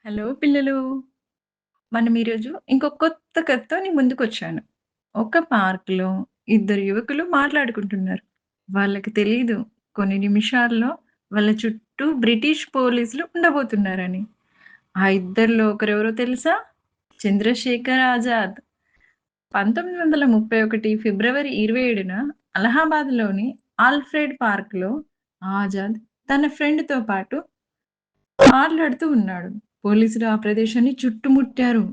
Hello పిల్లలు. మనం ఈరోజు ఇంకో కొత్త కథతో నీ ముందుకొచ్చాను. ఒక పార్క్‌లో ఇద్దరు యువకులు మాట్లాడుకుంటున్నారు. వాళ్ళకి తెలీదు కొన్ని నిమిషాల్లో వాళ్ళ చుట్టూ బ్రిటిష్ పోలీసులు ఉండబోతున్నారని. ఆ ఇద్దరిలో ఒకరెవరో తెలుసా? చంద్రశేఖర్ ఆజాద్. 1931 ఫిబ్రవరి 27న అలహాబాద్‌లోని ఆల్ఫ్రెడ్ పార్క్‌లో ఆజాద్ తన ఫ్రెండ్‌తో పాటు మాట్లాడుతూ ఉన్నాడు. పోలీసులు ఆ ప్రదేశాన్ని చుట్టుముట్టారు.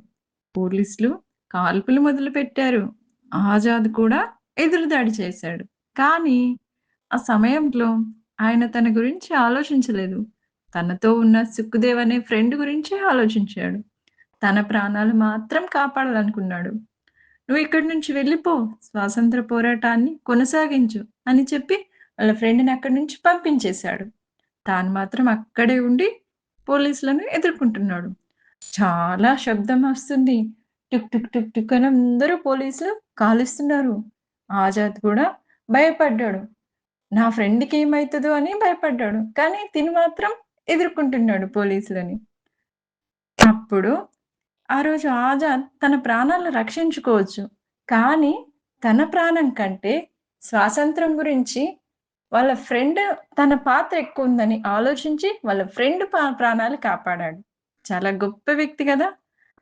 పోలీసులు కాల్పులు మొదలుపెట్టారు. ఆజాద్ కూడా ఎదురుదాడి చేశాడు. కానీ, ఆ సమయంలో ఆయన తన గురించి ఆలోచించలేదు. తనతో ఉన్న సుఖ్‌దేవ్ అనే ఫ్రెండ్ గురించే ఆలోచించాడు. తన ప్రాణాలు మాత్రం కాపాడాలనుకున్నాడు. "నువ్వు ఇక్కడి నుంచి వెళ్ళిపో. స్వాతంత్ర పోరాటాన్ని కొనసాగించు" అని చెప్పి వాళ్ళ ఫ్రెండ్‌ని అక్కడి నుంచి పంపించేశాడు. తాను మాత్రం అక్కడే ఉండి పోలీసులను ఎదుర్కొంటున్నాడు. చాలా శబ్దం వస్తుంది. టుక్ టుక్ టుక్ టుక్ అని అందరూ పోలీసులు కాలుస్తున్నారు. ఆజాద్ కూడా భయపడ్డాడు. నా ఫ్రెండ్‌కి ఏమైతదో అని భయపడ్డాడు. కానీ తిను మాత్రం ఎదుర్కొంటున్నాడు పోలీసులని. అప్పుడు ఆ రోజు ఆజాద్ తన ప్రాణాలను రక్షించుకోవచ్చు. కానీ తన ప్రాణం కంటే స్వాతంత్రం గురించి వాళ్ళ ఫ్రెండ్ తన పాత్ర ఎక్కువుందని ఆలోచించి వాళ్ళ ఫ్రెండ్ ప్రాణాలు కాపాడాడు. చాలా గొప్ప వ్యక్తి గదా!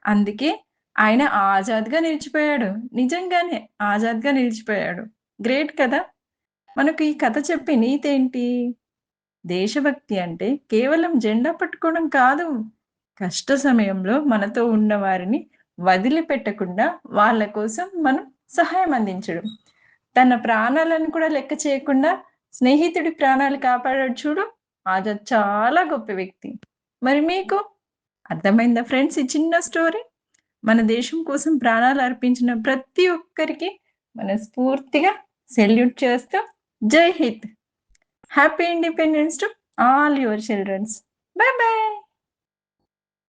అందుకే ఆయన ఆజాద్‌గా నిలిచిపోయాడు. నిజంగానే ఆజాద్‌గా నిలిచిపోయాడు. గ్రేట్ కదా! మనకు ఈ కథ చెప్పే నీతేంటి? దేశభక్తి అంటే కేవలం జెండా పట్టుకోవడం కాదు. కష్ట సమయంలో మనతో ఉన్న వారిని వదిలిపెట్టకుండా వాళ్ళ కోసం మనం సహాయం అందించడం. తన ప్రాణాలను కూడా లెక్క చేయకుండా స్నేహితుడి ప్రాణాలు కాపాడాడు చూడు. ఆజాద్ చాలా గొప్ప వ్యక్తి. మరి మీకు అర్థమైందా ఫ్రెండ్స్ ఈ చిన్న స్టోరీ? మన దేశం కోసం ప్రాణాలు అర్పించిన ప్రతి ఒక్కరికి మనస్ఫూర్తిగా సెల్యూట్ చేస్తూ Jai Hind. Happy independence to all your childrens. Bye by.